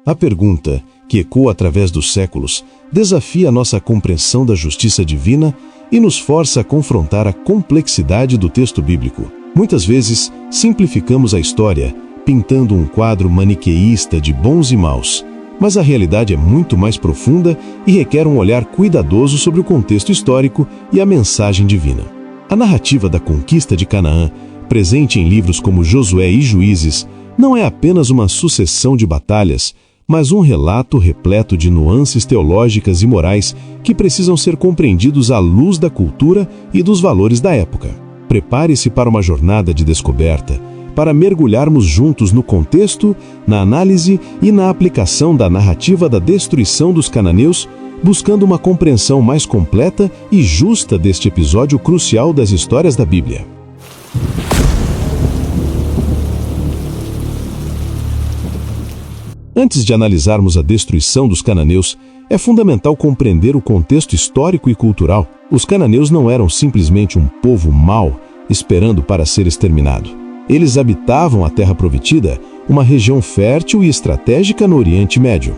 A pergunta, que ecoa através dos séculos, desafia a nossa compreensão da justiça divina e nos força a confrontar a complexidade do texto bíblico. Muitas vezes, simplificamos a história, pintando um quadro maniqueísta de bons e maus, mas a realidade é muito mais profunda e requer um olhar cuidadoso sobre o contexto histórico e a mensagem divina. A narrativa da conquista de Canaã, presente em livros como Josué e Juízes, não é apenas uma sucessão de batalhas, mas um relato repleto de nuances teológicas e morais que precisam ser compreendidos à luz da cultura e dos valores da época. Prepare-se para uma jornada de descoberta, para mergulharmos juntos no contexto, na análise e na aplicação da narrativa da destruição dos cananeus, buscando uma compreensão mais completa e justa deste episódio crucial das histórias da Bíblia. Antes de analisarmos a destruição dos cananeus, é fundamental compreender o contexto histórico e cultural. Os cananeus não eram simplesmente um povo mau, esperando para ser exterminado. Eles habitavam a Terra Prometida, uma região fértil e estratégica no Oriente Médio.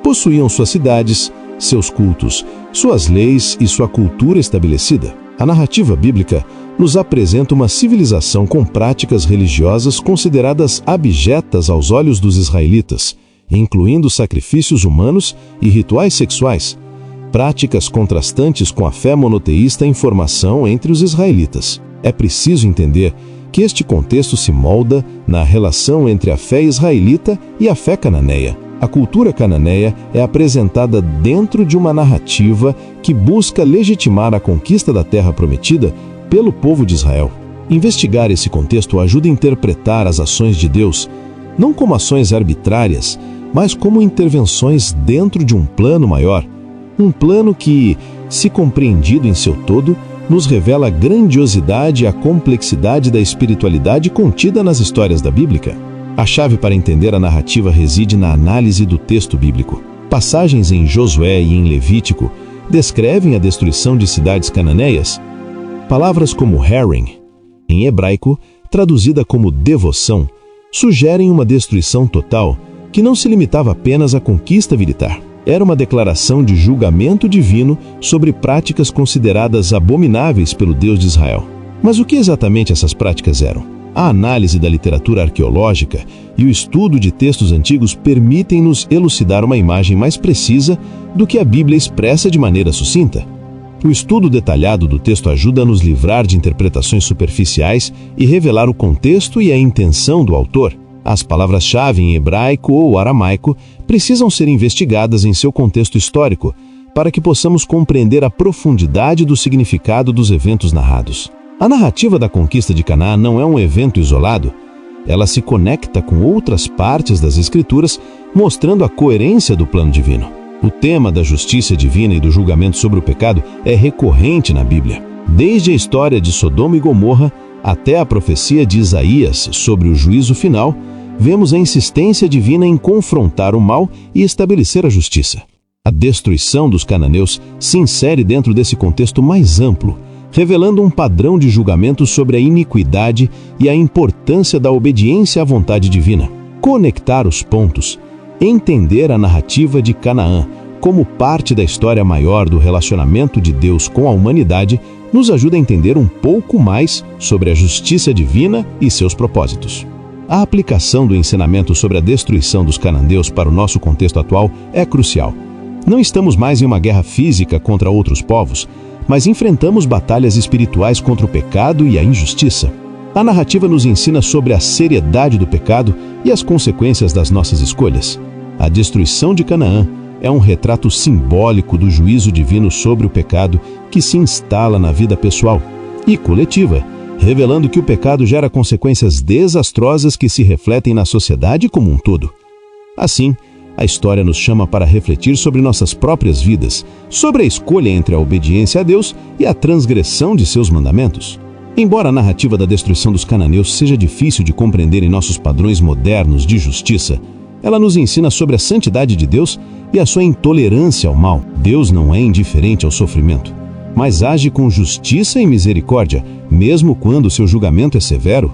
Possuíam suas cidades, seus cultos, suas leis e sua cultura estabelecida. A narrativa bíblica nos apresenta uma civilização com práticas religiosas consideradas abjetas aos olhos dos israelitas, incluindo sacrifícios humanos e rituais sexuais, práticas contrastantes com a fé monoteísta em formação entre os israelitas. É preciso entender que este contexto se molda na relação entre a fé israelita e a fé cananeia. A cultura cananeia é apresentada dentro de uma narrativa que busca legitimar a conquista da Terra Prometida pelo povo de Israel. Investigar esse contexto ajuda a interpretar as ações de Deus, não como ações arbitrárias, mas como intervenções dentro de um plano maior. Um plano que, se compreendido em seu todo, nos revela a grandiosidade e a complexidade da espiritualidade contida nas histórias da Bíblia. A chave para entender a narrativa reside na análise do texto bíblico. Passagens em Josué e em Levítico descrevem a destruição de cidades cananeias. Palavras como herem, em hebraico, traduzida como devoção, sugerem uma destruição total que não se limitava apenas à conquista militar. Era uma declaração de julgamento divino sobre práticas consideradas abomináveis pelo Deus de Israel. Mas o que exatamente essas práticas eram? A análise da literatura arqueológica e o estudo de textos antigos permitem-nos elucidar uma imagem mais precisa do que a Bíblia expressa de maneira sucinta. O estudo detalhado do texto ajuda a nos livrar de interpretações superficiais e revelar o contexto e a intenção do autor. As palavras-chave em hebraico ou aramaico precisam ser investigadas em seu contexto histórico para que possamos compreender a profundidade do significado dos eventos narrados. A narrativa da conquista de Canaã não é um evento isolado. Ela se conecta com outras partes das Escrituras, mostrando a coerência do plano divino. O tema da justiça divina e do julgamento sobre o pecado é recorrente na Bíblia. Desde a história de Sodoma e Gomorra até a profecia de Isaías sobre o juízo final, vemos a insistência divina em confrontar o mal e estabelecer a justiça. A destruição dos cananeus se insere dentro desse contexto mais amplo, revelando um padrão de julgamento sobre a iniquidade e a importância da obediência à vontade divina. Conectar os pontos, entender a narrativa de Canaã como parte da história maior do relacionamento de Deus com a humanidade, nos ajuda a entender um pouco mais sobre a justiça divina e seus propósitos. A aplicação do ensinamento sobre a destruição dos cananeus para o nosso contexto atual é crucial. Não estamos mais em uma guerra física contra outros povos, mas enfrentamos batalhas espirituais contra o pecado e a injustiça. A narrativa nos ensina sobre a seriedade do pecado e as consequências das nossas escolhas. A destruição de Canaã é um retrato simbólico do juízo divino sobre o pecado que se instala na vida pessoal e coletiva, revelando que o pecado gera consequências desastrosas que se refletem na sociedade como um todo. Assim, a história nos chama para refletir sobre nossas próprias vidas, sobre a escolha entre a obediência a Deus e a transgressão de seus mandamentos. Embora a narrativa da destruição dos cananeus seja difícil de compreender em nossos padrões modernos de justiça, ela nos ensina sobre a santidade de Deus e a sua intolerância ao mal. Deus não é indiferente ao sofrimento, mas age com justiça e misericórdia, mesmo quando seu julgamento é severo.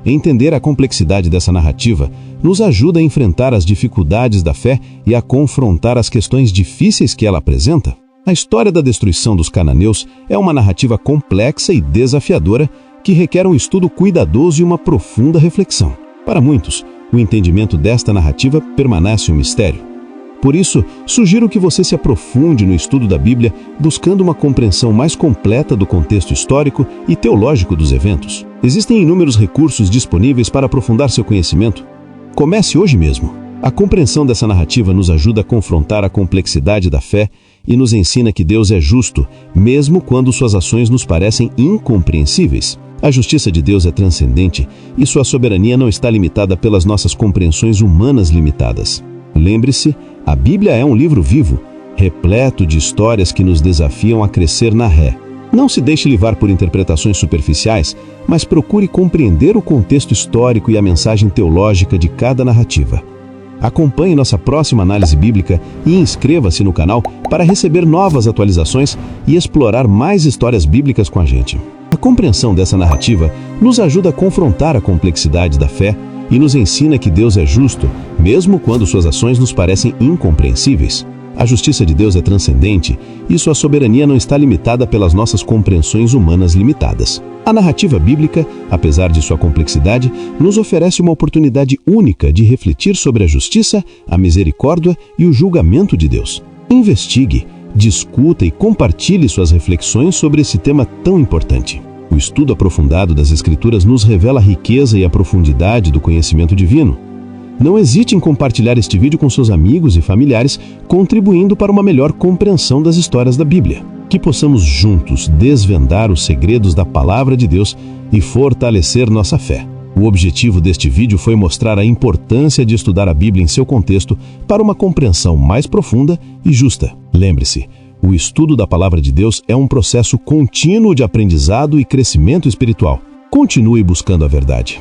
Entender a complexidade dessa narrativa nos ajuda a enfrentar as dificuldades da fé e a confrontar as questões difíceis que ela apresenta. A história da destruição dos cananeus é uma narrativa complexa e desafiadora que requer um estudo cuidadoso e uma profunda reflexão. Para muitos, o entendimento desta narrativa permanece um mistério. Por isso, sugiro que você se aprofunde no estudo da Bíblia, buscando uma compreensão mais completa do contexto histórico e teológico dos eventos. Existem inúmeros recursos disponíveis para aprofundar seu conhecimento. Comece hoje mesmo. A compreensão dessa narrativa nos ajuda a confrontar a complexidade da fé e nos ensina que Deus é justo, mesmo quando suas ações nos parecem incompreensíveis. A justiça de Deus é transcendente e sua soberania não está limitada pelas nossas compreensões humanas limitadas. Lembre-se, a Bíblia é um livro vivo, repleto de histórias que nos desafiam a crescer na fé. Não se deixe levar por interpretações superficiais, mas procure compreender o contexto histórico e a mensagem teológica de cada narrativa. Acompanhe nossa próxima análise bíblica e inscreva-se no canal para receber novas atualizações e explorar mais histórias bíblicas com a gente. A compreensão dessa narrativa nos ajuda a confrontar a complexidade da fé e nos ensina que Deus é justo, mesmo quando suas ações nos parecem incompreensíveis. A justiça de Deus é transcendente e sua soberania não está limitada pelas nossas compreensões humanas limitadas. A narrativa bíblica, apesar de sua complexidade, nos oferece uma oportunidade única de refletir sobre a justiça, a misericórdia e o julgamento de Deus. Investigue, discuta e compartilhe suas reflexões sobre esse tema tão importante. O estudo aprofundado das Escrituras nos revela a riqueza e a profundidade do conhecimento divino. Não hesite em compartilhar este vídeo com seus amigos e familiares, contribuindo para uma melhor compreensão das histórias da Bíblia. Que possamos juntos desvendar os segredos da Palavra de Deus e fortalecer nossa fé. O objetivo deste vídeo foi mostrar a importância de estudar a Bíblia em seu contexto para uma compreensão mais profunda e justa. Lembre-se, o estudo da Palavra de Deus é um processo contínuo de aprendizado e crescimento espiritual. Continue buscando a verdade.